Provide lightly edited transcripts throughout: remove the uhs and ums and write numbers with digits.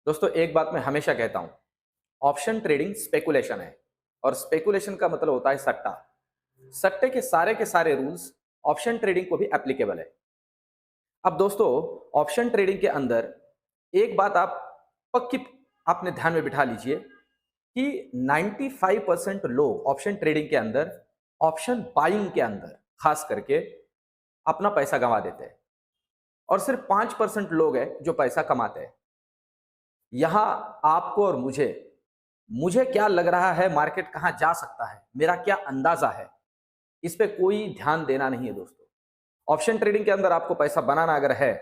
दोस्तों एक बात मैं हमेशा कहता हूं, ऑप्शन ट्रेडिंग स्पेकुलेशन है और स्पेकुलेशन का मतलब होता है सट्टा। सट्टे के सारे रूल्स ऑप्शन ट्रेडिंग को भी एप्लीकेबल है। अब दोस्तों ऑप्शन ट्रेडिंग के अंदर एक बात आप पक्की आपने ध्यान में बिठा लीजिए कि 95% लोग ऑप्शन ट्रेडिंग के अंदर ऑप्शन बाइंग के अंदर खास करके अपना पैसा गंवा देते हैं और सिर्फ 5% लोग हैं जो पैसा कमाते हैं। यहां आपको और मुझे मुझे क्या लग रहा है, मार्केट कहां जा सकता है, मेरा क्या अंदाजा है, इस पे कोई ध्यान देना नहीं है दोस्तों। ऑप्शन ट्रेडिंग के अंदर आपको पैसा बनाना अगर है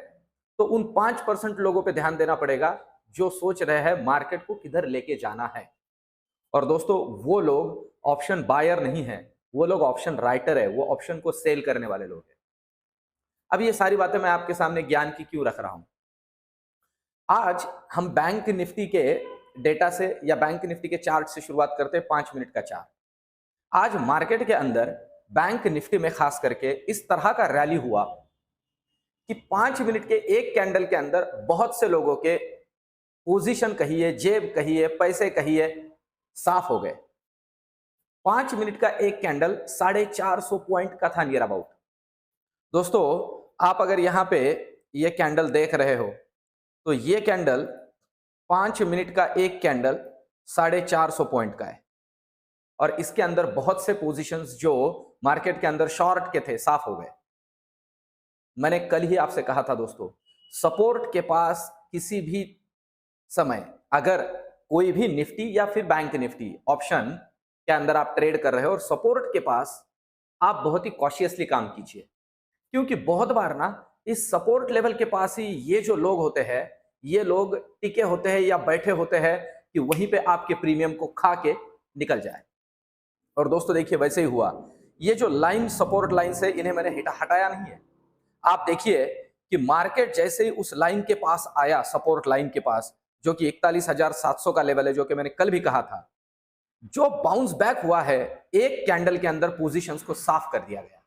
तो उन 5% लोगों पे ध्यान देना पड़ेगा जो सोच रहे हैं मार्केट को किधर लेके जाना है। और दोस्तों वो लोग ऑप्शन बायर नहीं है, वो लोग ऑप्शन राइटर है, वो ऑप्शन को सेल करने वाले लोग हैं। अब ये सारी बातें मैं आपके सामने ज्ञान की क्यों रख रहा हूं। आज हम बैंक निफ्टी के डेटा से या बैंक निफ्टी के चार्ट से शुरुआत करते हैं। 5 मिनट का चार्ट। आज मार्केट के अंदर बैंक निफ्टी में खास करके इस तरह का रैली हुआ कि 5 मिनट के एक कैंडल के अंदर बहुत से लोगों के पोजीशन कहिए, जेब कहिए, पैसे कहिए, साफ हो गए। 5 मिनट का एक कैंडल 450 पॉइंट का था नियर अबाउट। दोस्तों आप अगर यहां पे ये कैंडल देख रहे हो तो ये कैंडल 5 मिनट का एक कैंडल 450 पॉइंट का है और इसके अंदर बहुत से पोजीशंस जो मार्केट के अंदर शॉर्ट के थे साफ हो गए। मैंने कल ही आपसे कहा था दोस्तों, सपोर्ट के पास किसी भी समय अगर कोई भी निफ्टी या फिर बैंक निफ्टी ऑप्शन के अंदर आप ट्रेड कर रहे हो और सपोर्ट के पास, आप बहुत ही कॉशियसली काम कीजिए, क्योंकि बहुत बार ना इस सपोर्ट लेवल के पास ही ये जो लोग होते हैं, ये लोग टिके होते हैं या बैठे होते हैं कि वहीं पे आपके प्रीमियम को खा के निकल जाए। और दोस्तों देखिए वैसे ही हुआ। ये जो लाइन सपोर्ट लाइन से इन्हें मैंने हटाया नहीं है। आप देखिए कि मार्केट जैसे ही उस लाइन के पास आया, सपोर्ट लाइन के पास, जो कि 41,700 का लेवल है, जो कि मैंने कल भी कहा था, जो बाउंस बैक हुआ है एक कैंडल के अंदर पोजीशंस को साफ कर दिया गया।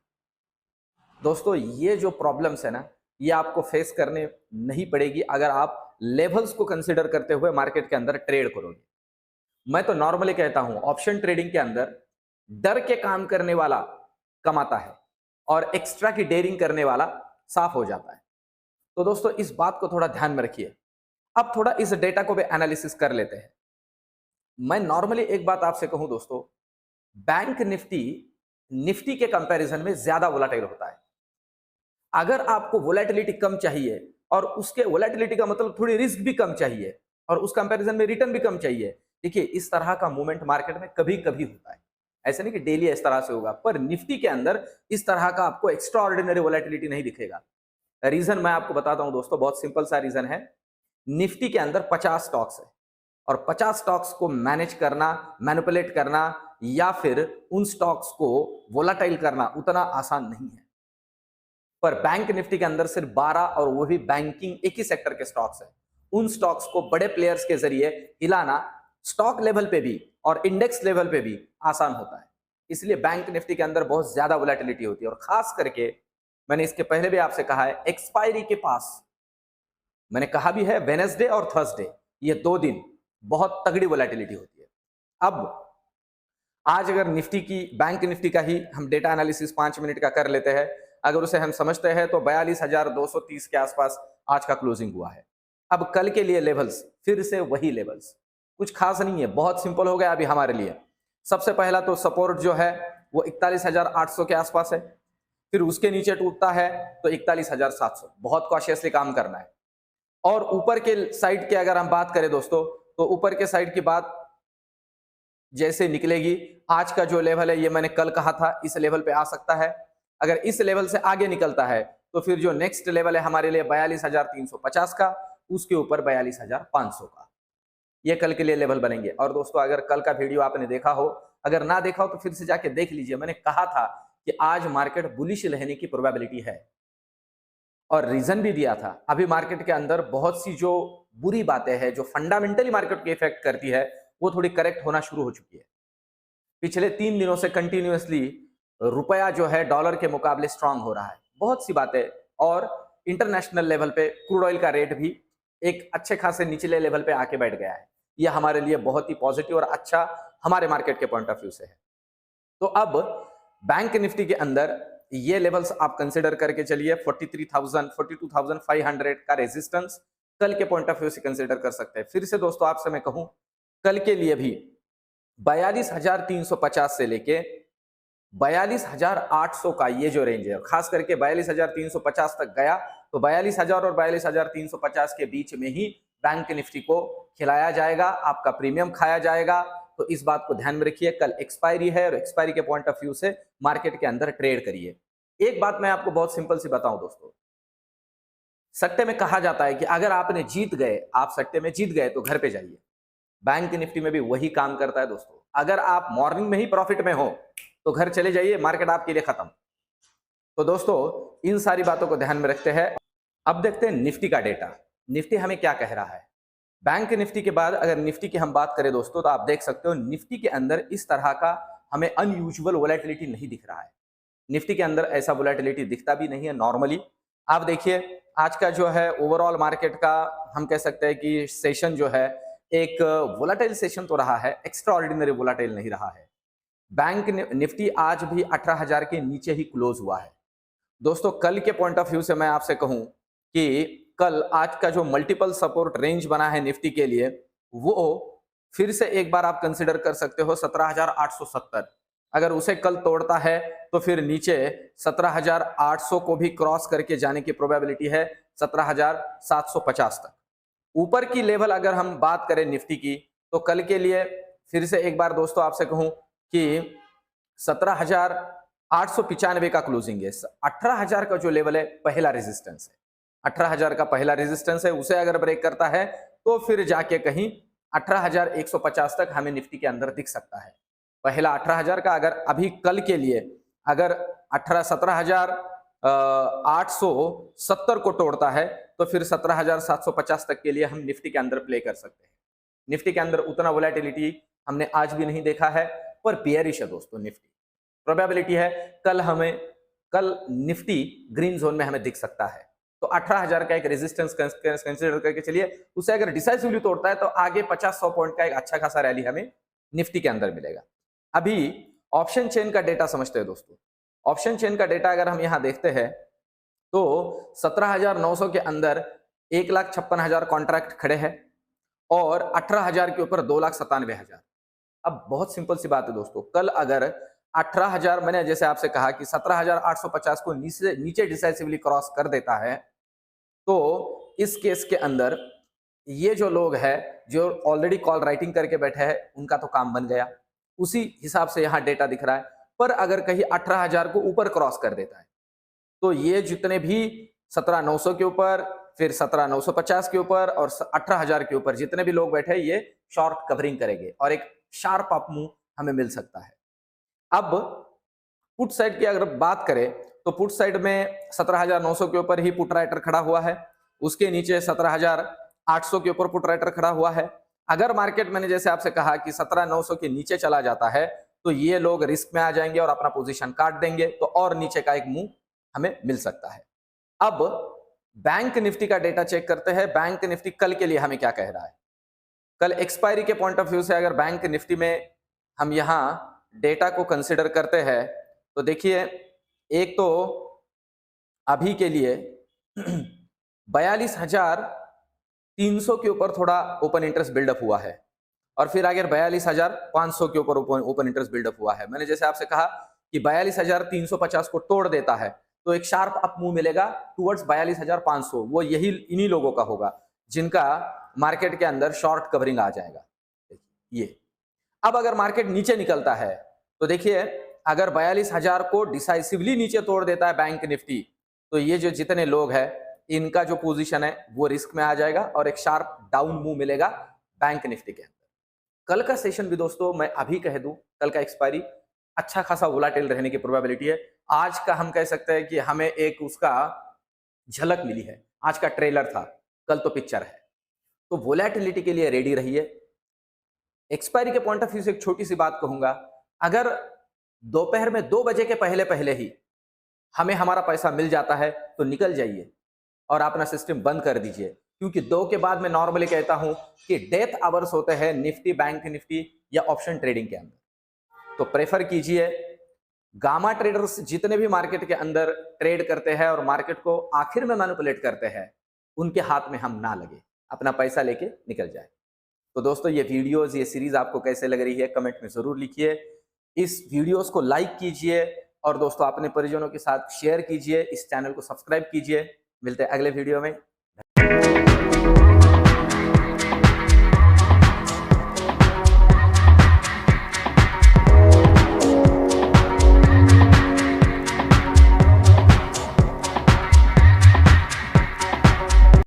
दोस्तों ये जो प्रॉब्लम्स है ना, ये आपको फेस करने नहीं पड़ेगी अगर आप लेवल्स को कंसीडर करते हुए मार्केट के अंदर ट्रेड करोगे। मैं तो नॉर्मली कहता हूं ऑप्शन ट्रेडिंग के अंदर डर के काम करने वाला कमाता है और एक्स्ट्रा की डेयरिंग करने वाला साफ हो जाता है। तो दोस्तों इस बात को थोड़ा ध्यान में रखिए। अब थोड़ा इस डेटा को भी एनालिसिस कर लेते हैं। मैं नॉर्मली एक बात आपसे कहूं दोस्तों, बैंक निफ्टी निफ्टी के कंपैरिजन में ज्यादा वोलेटाइल होता है। अगर आपको वोलेटिलिटी कम चाहिए और उसके वोलेटिलिटी का मतलब थोड़ी रिस्क भी कम चाहिए और उस कंपैरिजन में रिटर्न भी कम चाहिए, देखिए इस तरह का मूवमेंट मार्केट में कभी कभी होता है। ऐसा नहीं कि डेली इस तरह से होगा, पर निफ्टी के अंदर इस तरह का आपको एक्स्ट्रा ऑर्डिनरी वोलेटिलिटी नहीं दिखेगा। रीजन मैं आपको बताता हूं दोस्तों, बहुत सिंपल सा रीजन है। निफ्टी के अंदर 50 स्टॉक्स है और 50 स्टॉक्स को मैनेज करना, मैनिपुलेट करना या फिर उन स्टॉक्स को वोलाटाइल करना उतना आसान नहीं है। पर बैंक निफ्टी के अंदर सिर्फ 12 और वो भी बैंकिंग एक ही सेक्टर के स्टॉक्स है। उन स्टॉक्स को बड़े प्लेयर्स के जरिए हिलाना स्टॉक लेवल पे भी और इंडेक्स लेवल पे भी आसान होता है। इसलिए बैंक निफ्टी के अंदर बहुत ज्यादा वोलेटिलिटी होती है और खास करके मैंने इसके पहले भी आपसे कहा है, एक्सपायरी के पास मैंने कहा भी है, वेडनेसडे और थर्सडे ये 2 दिन बहुत तगड़ी वोलेटिलिटी होती है। अब आज अगर निफ्टी की, बैंक निफ्टी का ही हम डेटा एनालिसिस 5 मिनट का कर लेते हैं, अगर उसे हम समझते हैं तो 42,230 के आसपास आज का क्लोजिंग हुआ है। अब कल के लिए लेवल्स फिर से वही लेवल्स, कुछ खास नहीं है, बहुत सिंपल हो गया अभी हमारे लिए। सबसे पहला तो सपोर्ट जो है वो 41,800 के आसपास है, फिर उसके नीचे टूटता है तो 41,700। बहुत कॉशियसली काम करना है। और ऊपर के साइड की अगर हम बात करें दोस्तों, तो ऊपर के साइड की बात जैसे निकलेगी, आज का जो लेवल है ये मैंने कल कहा था इस लेवल पे आ सकता है। अगर इस लेवल से आगे निकलता है तो फिर जो नेक्स्ट लेवल है हमारे लिए 42,350 का, उसके ऊपर 42,500 का, ये कल के लिए लेवल बनेंगे। और दोस्तों अगर कल का वीडियो आपने देखा हो, अगर ना देखा हो तो फिर से जाके देख लीजिए। मैंने कहा था कि आज मार्केट बुलिश रहने की प्रोबेबिलिटी है और रीजन भी दिया था। अभी मार्केट के अंदर बहुत सी जो बुरी बातें हैं जो फंडामेंटली मार्केट को इफेक्ट करती है, वो थोड़ी करेक्ट होना शुरू हो चुकी है। पिछले 3 दिनों से कंटिन्यूअसली रुपया जो है डॉलर के मुकाबले स्ट्रांग हो रहा है, बहुत सी बातें। और इंटरनेशनल लेवल पे क्रूड ऑयल का रेट भी एक अच्छे खासे निचले लेवल पे आके बैठ गया है। यह हमारे लिए बहुत ही पॉजिटिव और अच्छा हमारे मार्केट के पॉइंट ऑफ व्यू से है। तो अब बैंक निफ्टी के अंदर ये लेवल्स आप कंसिडर करके चलिए, 43,000 42,500 का रेजिस्टेंस कल के पॉइंट ऑफ व्यू से कंसिडर कर सकते हैं। फिर से दोस्तों आपसे मैं कहूं, कल के लिए भी 42,350 से लेके 42,800 का ये जो रेंज है, खास करके 42,350 तक गया तो 42,000 और 42,350 के बीच में ही बैंक निफ्टी को खिलाया जाएगा, आपका प्रीमियम खाया जाएगा। तो इस बात को ध्यान में रखिए, कल एक्सपायरी है और एक्सपायरी के पॉइंट ऑफ व्यू से मार्केट के अंदर ट्रेड करिए। एक बात मैं आपको बहुत सिंपल सी बताऊं दोस्तों, सट्टे में कहा जाता है कि अगर आपने जीत गए, आप सट्टे में जीत गए तो घर पे जाइए। बैंक निफ्टी में भी वही काम करता है दोस्तों। अगर आप मॉर्निंग में ही प्रॉफिट में हो तो घर चले जाइए, मार्केट आपके लिए खत्म। तो दोस्तों इन सारी बातों को ध्यान में रखते हैं। अब देखते हैं निफ्टी का डेटा, निफ्टी हमें क्या कह रहा है। बैंक निफ्टी के बाद अगर निफ्टी की हम बात करें दोस्तों, तो आप देख सकते हो निफ्टी के अंदर इस तरह का हमें अनयूजुअल वोलेटिलिटी नहीं दिख रहा है। निफ्टी के अंदर ऐसा वोलेटिलिटी दिखता भी नहीं है नॉर्मली। आप देखिए आज का जो है ओवरऑल मार्केट का हम कह सकते हैं कि सेशन जो है एक वोलेटाइल सेशन तो रहा है, एक्स्ट्रा ऑर्डिनरी वोलेटाइल नहीं रहा है। बैंक निफ्टी आज भी 18,000 के नीचे ही क्लोज हुआ है। दोस्तों कल के पॉइंट ऑफ व्यू से मैं आपसे कहूं कि कल आज का जो मल्टीपल सपोर्ट रेंज बना है निफ्टी के लिए, वो फिर से एक बार आप कंसिडर कर सकते हो 17,870। अगर उसे कल तोड़ता है तो फिर नीचे 17,800 को भी क्रॉस करके जाने की प्रोबेबिलिटी है 17,750 तक। ऊपर की लेवल अगर हम बात करें निफ्टी की, तो कल के लिए फिर से एक बार दोस्तों आपसे कहूं कि 17,895 का क्लोजिंग है। 18,000 का जो लेवल है पहला रेजिस्टेंस है, 18,000 का पहला रेजिस्टेंस है, उसे अगर ब्रेक करता है तो फिर जाके कहीं 18,150 तक हमें निफ्टी के अंदर दिख सकता है। पहला 18,000 का अगर अभी कल के लिए अगर 17,870 को तोड़ता है तो फिर 17,750 तक के लिए हम निफ्टी के अंदर प्ले कर सकते हैं। निफ्टी के अंदर उतना वोलेटिलिटी हमने आज भी नहीं देखा है, पर बियरिश है दोस्तों निफ्टी। प्रोबेबिलिटी है कल निफ्टी ग्रीन जोन में हमें दिख सकता है। तो 18,000 का एक रेजिस्टेंस कंसीडर करके चलिए, उसे अगर डिसाइसिवली तोड़ता है तो आगे 50-100 पॉइंट का एक अच्छा खासा रैली हमें निफ्टी के अंदर मिलेगा। अभी ऑप्शन चेन का डेटा समझते हैं दोस्तों। ऑप्शन चेन का डेटा अगर हम यहां देखते हैं तो 17,900 के अंदर 1,56,000 कॉन्ट्रैक्ट खड़े हैं और 18,000 के ऊपर 2,97,000। अब बहुत सिंपल सी बात है दोस्तों, कल अगर 18,000 मैंने जैसे आपसे कहा कि 17,850 को नीचे डिसाइसिवली क्रॉस कर देता है, तो इस केस के अंदर ये जो लोग हैं जो ऑलरेडी कॉल राइटिंग करके बैठे हैं उनका तो काम बन गया। उसी हिसाब से यहाँ डेटा दिख रहा है। पर अगर कहीं 18,000 को ऊपर क्रॉस कर देता है तो ये जितने भी 17,900 के ऊपर, फिर 17,950 के ऊपर और 18,000 के ऊपर जितने भी लोग बैठे हैं ये शॉर्ट कवरिंग करेंगे और एक शार्प अप मूव हमें मिल सकता है। अब पुट साइड की अगर बात करें तो पुट साइड में 17,900 के ऊपर ही पुट राइटर खड़ा हुआ है, उसके नीचे 17,800 के ऊपर पुट राइटर खड़ा हुआ है। अगर मार्केट मैंने जैसे आपसे कहा कि 17,900 के नीचे चला जाता है तो ये लोग रिस्क में आ जाएंगे और अपना पोजीशन काट देंगे, तो और नीचे का एक मूव हमें मिल सकता है। अब बैंक निफ्टी का डेटा चेक करते हैं। बैंक निफ्टी कल के लिए हमें क्या कह रहा है। कल एक्सपायरी के पॉइंट ऑफ व्यू से अगर बैंक निफ्टी में हम यहां डेटा को कंसिडर करते हैं तो देखिए, एक तो अभी के लिए 42,300 के ऊपर थोड़ा ओपन इंटरेस्ट बिल्डअप हुआ है और फिर आगे 42,500 के ऊपर ओपन इंटरेस्ट बिल्डअप हुआ है। मैंने जैसे आपसे कहा कि 42,350 को तोड़ देता है तो एक शार्प अप मूव मिलेगा टुवर्ड्स 42,500। वो यही इन्हीं लोगों का होगा जिनका मार्केट के अंदर शॉर्ट कवरिंग आ जाएगा। ये अब अगर मार्केट नीचे निकलता है तो देखिए, अगर 42,000 को डिसाइसिवली नीचे तोड़ देता है बैंक निफ्टी तो ये जो जितने लोग हैं इनका जो पोजीशन है वो रिस्क में आ जाएगा और एक शार्प डाउन मूव मिलेगा बैंक निफ्टी के अंदर। कल का सेशन भी दोस्तों मैं अभी कह दूं, कल का एक्सपायरी अच्छा खासा वोलाटाइल रहने की प्रोबेबिलिटी है। आज का हम कह सकते हैं कि हमें एक उसका झलक मिली है, आज का ट्रेलर था, कल तो पिक्चर है। तो वोलेटिलिटी के लिए रेडी रहिए। एक्सपायरी के पॉइंट ऑफ व्यू से एक छोटी सी बात कहूंगा, अगर दोपहर में 2 बजे के पहले पहले ही हमें हमारा पैसा मिल जाता है तो निकल जाइए और अपना सिस्टम बंद कर दीजिए। क्योंकि 2 के बाद मैं नॉर्मली कहता हूं कि डेथ आवर्स होते हैं निफ्टी, बैंक निफ्टी या ऑप्शन ट्रेडिंग के अंदर। तो प्रेफर कीजिए, गामा ट्रेडर्स जितने भी मार्केट के अंदर ट्रेड करते हैं और मार्केट को आखिर में मैनिपुलेट करते हैं, उनके हाथ में हम ना लगे, अपना पैसा लेके निकल जाए। तो दोस्तों, ये वीडियोस, ये सीरीज आपको कैसे लग रही है कमेंट में जरूर लिखिए। इस वीडियोस को लाइक कीजिए और दोस्तों अपने परिजनों के साथ शेयर कीजिए, इस चैनल को सब्सक्राइब कीजिए। मिलते हैं अगले वीडियो में।